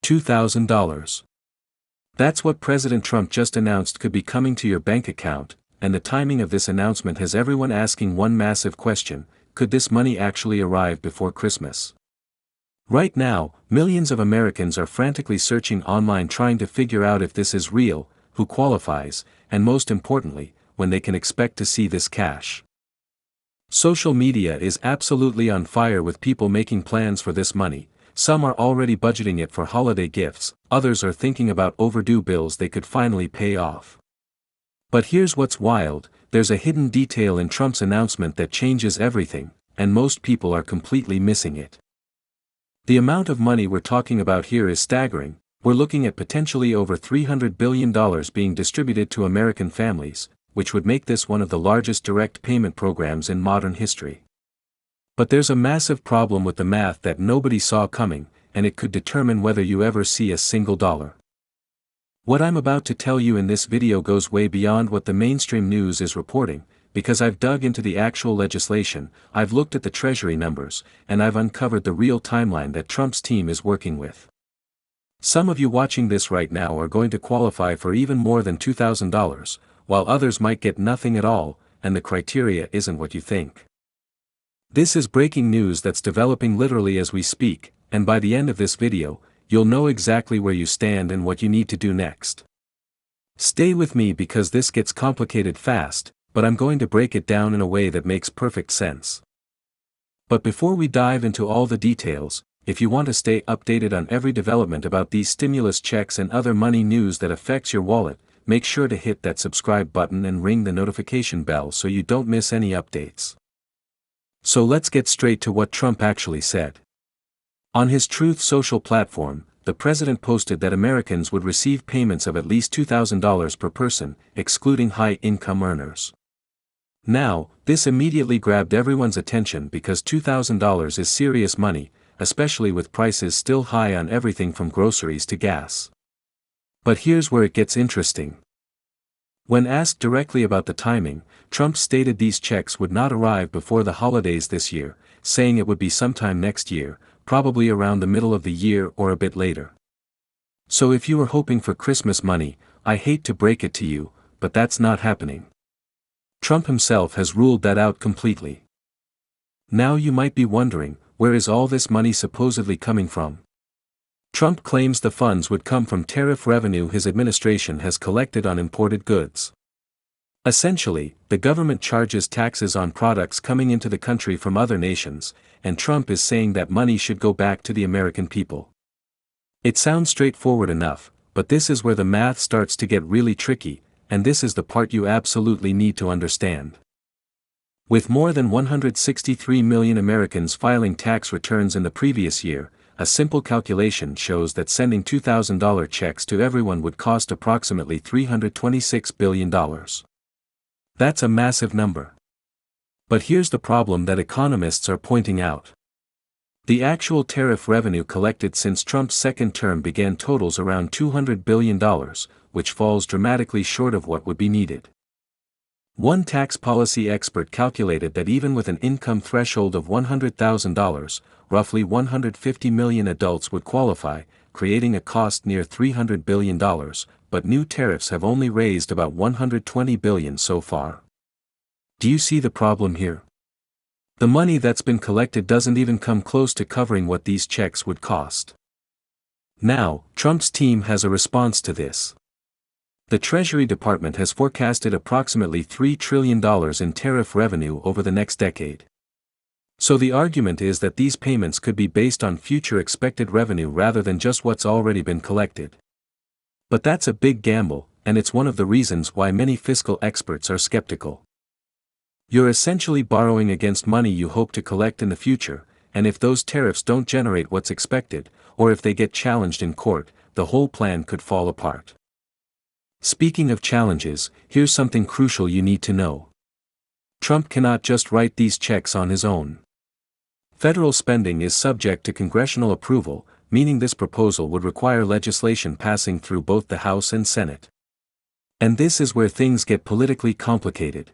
$2,000. That's what President Trump just announced could be coming to your bank account, and the timing of this announcement has everyone asking one massive question: could this money actually arrive before Christmas? Right now, millions of Americans are frantically searching online trying to figure out if this is real, who qualifies, and most importantly, when they can expect to see this cash. Social media is absolutely on fire with people making plans for this money. Some are already budgeting it for holiday gifts, others are thinking about overdue bills they could finally pay off. But here's what's wild: there's a hidden detail in Trump's announcement that changes everything, and most people are completely missing it. The amount of money we're talking about here is staggering. We're looking at potentially over $300 billion being distributed to American families, which would make this one of the largest direct payment programs in modern history. But there's a massive problem with the math that nobody saw coming, and it could determine whether you ever see a single dollar. What I'm about to tell you in this video goes way beyond what the mainstream news is reporting, because I've dug into the actual legislation, I've looked at the Treasury numbers, and I've uncovered the real timeline that Trump's team is working with. Some of you watching this right now are going to qualify for even more than $2,000, while others might get nothing at all, and the criteria isn't what you think. This is breaking news that's developing literally as we speak, and by the end of this video, you'll know exactly where you stand and what you need to do next. Stay with me because this gets complicated fast, but I'm going to break it down in a way that makes perfect sense. But before we dive into all the details, if you want to stay updated on every development about these stimulus checks and other money news that affects your wallet, make sure to hit that subscribe button and ring the notification bell so you don't miss any updates. So let's get straight to what Trump actually said. On his Truth Social platform, the president posted that Americans would receive payments of at least $2,000 per person, excluding high-income earners. Now, this immediately grabbed everyone's attention because $2,000 is serious money, especially with prices still high on everything from groceries to gas. But here's where it gets interesting. When asked directly about the timing, Trump stated these checks would not arrive before the holidays this year, saying it would be sometime next year, probably around the middle of the year or a bit later. So if you were hoping for Christmas money, I hate to break it to you, but that's not happening. Trump himself has ruled that out completely. Now you might be wondering, where is all this money supposedly coming from? Trump claims the funds would come from tariff revenue his administration has collected on imported goods. Essentially, the government charges taxes on products coming into the country from other nations, and Trump is saying that money should go back to the American people. It sounds straightforward enough, but this is where the math starts to get really tricky, and this is the part you absolutely need to understand. With more than 163 million Americans filing tax returns in the previous year, a simple calculation shows that sending $2,000 checks to everyone would cost approximately $326 billion. That's a massive number. But here's the problem that economists are pointing out. The actual tariff revenue collected since Trump's second term began totals around $200 billion, which falls dramatically short of what would be needed. One tax policy expert calculated that even with an income threshold of $100,000, roughly 150 million adults would qualify, creating a cost near $300 billion, but new tariffs have only raised about $120 billion so far. Do you see the problem here? The money that's been collected doesn't even come close to covering what these checks would cost. Now, Trump's team has a response to this. The Treasury Department has forecasted approximately $3 trillion in tariff revenue over the next decade. So the argument is that these payments could be based on future expected revenue rather than just what's already been collected. But that's a big gamble, and it's one of the reasons why many fiscal experts are skeptical. You're essentially borrowing against money you hope to collect in the future, and if those tariffs don't generate what's expected, or if they get challenged in court, the whole plan could fall apart. Speaking of challenges, here's something crucial you need to know. Trump cannot just write these checks on his own. Federal spending is subject to congressional approval, meaning this proposal would require legislation passing through both the House and Senate. And this is where things get politically complicated.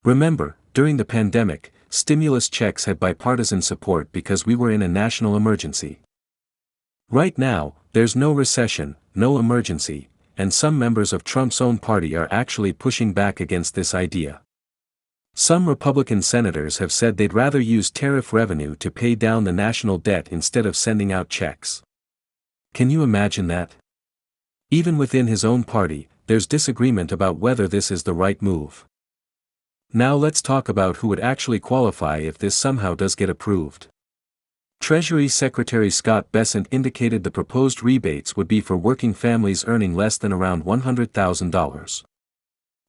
Remember, during the pandemic, stimulus checks had bipartisan support because we were in a national emergency. Right now, There's no recession, no emergency, and some members of Trump's own party are actually pushing back against this idea. Some Republican senators have said they'd rather use tariff revenue to pay down the national debt instead of sending out checks. Can you imagine that? Even within his own party, there's disagreement about whether this is the right move. Now let's talk about who would actually qualify if this somehow does get approved. Treasury Secretary Scott Bessent indicated the proposed rebates would be for working families earning less than around $100,000.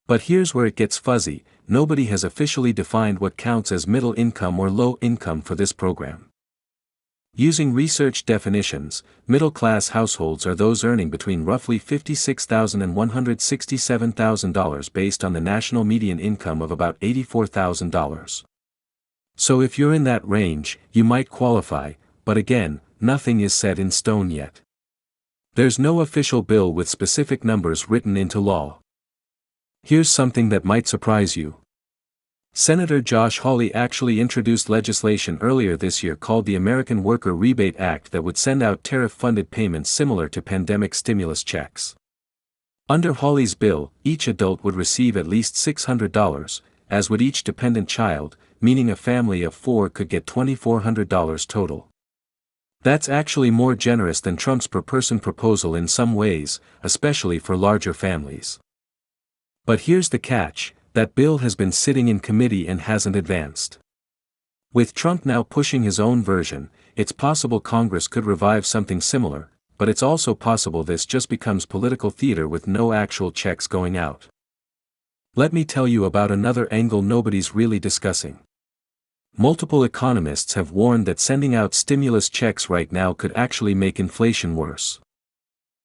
But here's where it gets fuzzy: nobody has officially defined what counts as middle income or low income for this program. Using research definitions, middle-class households are those earning between roughly $56,000 and $167,000 based on the national median income of about $84,000. So if you're in that range, you might qualify, but again, nothing is set in stone yet. There's no official bill with specific numbers written into law. Here's something that might surprise you. Senator Josh Hawley actually introduced legislation earlier this year called the American Worker Rebate Act that would send out tariff-funded payments similar to pandemic stimulus checks. Under Hawley's bill, each adult would receive at least $600, as would each dependent child, meaning a family of 4 could get $2,400 total. That's actually more generous than Trump's per-person proposal in some ways, especially for larger families. But here's the catch: that bill has been sitting in committee and hasn't advanced. With Trump now pushing his own version, it's possible Congress could revive something similar, but it's also possible this just becomes political theater with no actual checks going out. Let me tell you about another angle nobody's really discussing. Multiple economists have warned that sending out stimulus checks right now could actually make inflation worse.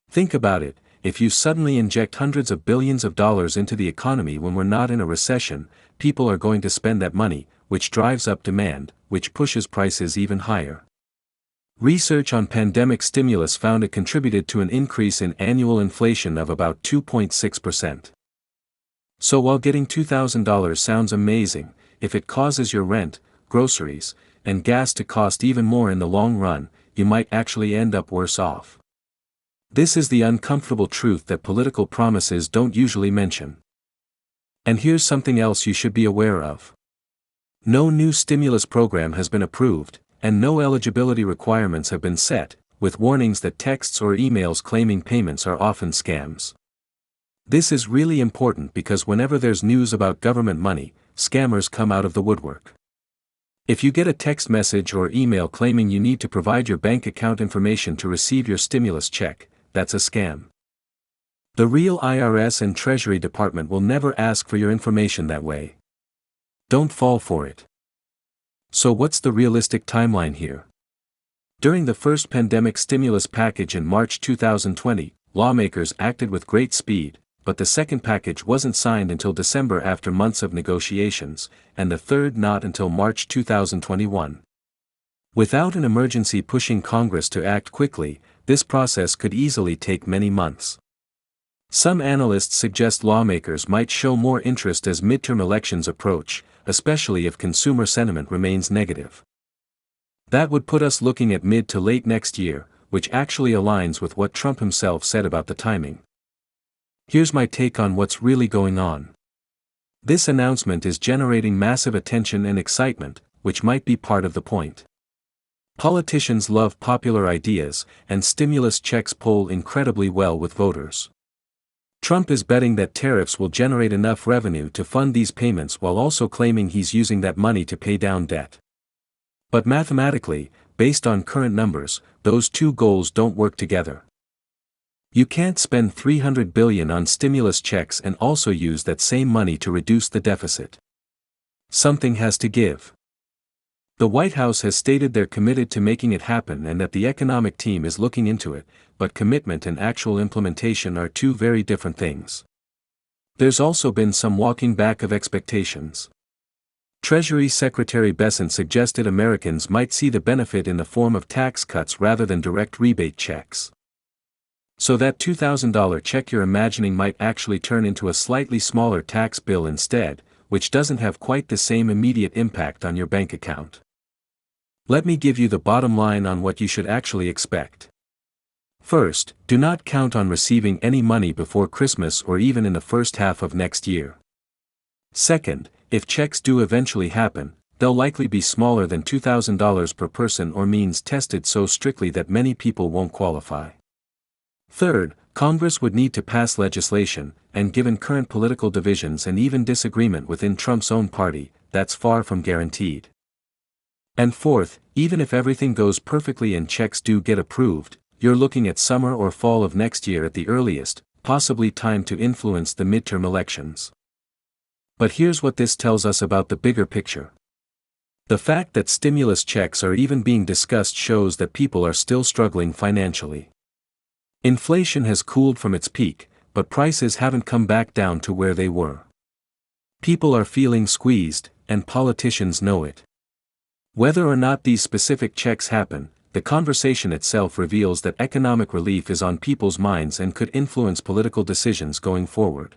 Think about it: if you suddenly inject hundreds of billions of dollars into the economy when we're not in a recession, people are going to spend that money, which drives up demand, which pushes prices even higher. Research on pandemic stimulus found it contributed to an increase in annual inflation of about 2.6%. So while getting $2,000 sounds amazing, if it causes your rent, groceries, and gas to cost even more in the long run, you might actually end up worse off. This is the uncomfortable truth that political promises don't usually mention. And here's something else you should be aware of. No new stimulus program has been approved, and no eligibility requirements have been set, with warnings that texts or emails claiming payments are often scams. This is really important because whenever there's news about government money, scammers come out of the woodwork. If you get a text message or email claiming you need to provide your bank account information to receive your stimulus check, that's a scam. The real IRS and Treasury Department will never ask for your information that way. Don't fall for it. So what's the realistic timeline here? During the first pandemic stimulus package in March 2020, lawmakers acted with great speed, but the second package wasn't signed until December after months of negotiations, and the third not until March 2021. Without an emergency pushing Congress to act quickly, this process could easily take many months. Some analysts suggest lawmakers might show more interest as midterm elections approach, especially if consumer sentiment remains negative. That would put us looking at mid to late next year, which actually aligns with what Trump himself said about the timing. Here's my take on what's really going on. This announcement is generating massive attention and excitement, which might be part of the point. Politicians love popular ideas, and stimulus checks poll incredibly well with voters. Trump is betting that tariffs will generate enough revenue to fund these payments while also claiming he's using that money to pay down debt. But mathematically, based on current numbers, those two goals don't work together. You can't spend $300 billion on stimulus checks and also use that same money to reduce the deficit. Something has to give. The White House has stated they're committed to making it happen and that the economic team is looking into it, but commitment and actual implementation are two very different things. There's also been some walking back of expectations. Treasury Secretary Bessent suggested Americans might see the benefit in the form of tax cuts rather than direct rebate checks. So that $2,000 check you're imagining might actually turn into a slightly smaller tax bill instead, which doesn't have quite the same immediate impact on your bank account. Let me give you the bottom line on what you should actually expect. First, do not count on receiving any money before Christmas or even in the first half of next year. Second, if checks do eventually happen, they'll likely be smaller than $2,000 per person or means tested so strictly that many people won't qualify. Third, Congress would need to pass legislation, and given current political divisions and even disagreement within Trump's own party, that's far from guaranteed. And fourth, even if everything goes perfectly and checks do get approved, you're looking at summer or fall of next year at the earliest, possibly timed to influence the midterm elections. But here's what this tells us about the bigger picture. The fact that stimulus checks are even being discussed shows that people are still struggling financially. Inflation has cooled from its peak, but prices haven't come back down to where they were. People are feeling squeezed, and politicians know it. Whether or not these specific checks happen, the conversation itself reveals that economic relief is on people's minds and could influence political decisions going forward.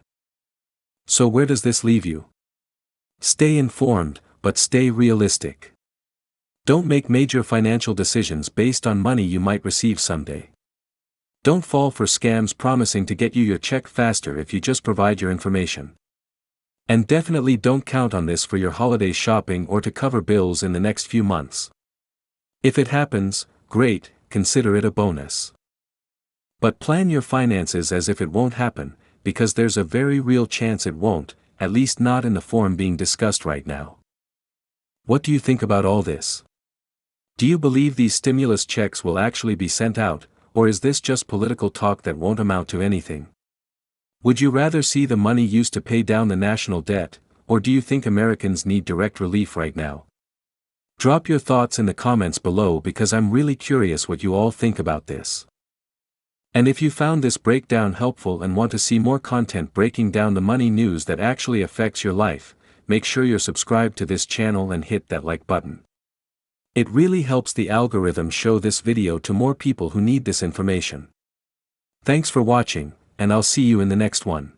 So where does this leave you? Stay informed, but stay realistic. Don't make major financial decisions based on money you might receive someday. Don't fall for scams promising to get you your check faster if you just provide your information. And definitely don't count on this for your holiday shopping or to cover bills in the next few months. If it happens, great, consider it a bonus. But plan your finances as if it won't happen, because there's a very real chance it won't, at least not in the form being discussed right now. What do you think about all this? Do you believe these stimulus checks will actually be sent out, or is this just political talk that won't amount to anything? Would you rather see the money used to pay down the national debt, or do you think Americans need direct relief right now? Drop your thoughts in the comments below because I'm really curious what you all think about this. And if you found this breakdown helpful and want to see more content breaking down the money news that actually affects your life, make sure you're subscribed to this channel and hit that like button. It really helps the algorithm show this video to more people who need this information. Thanks for watching, and I'll see you in the next one.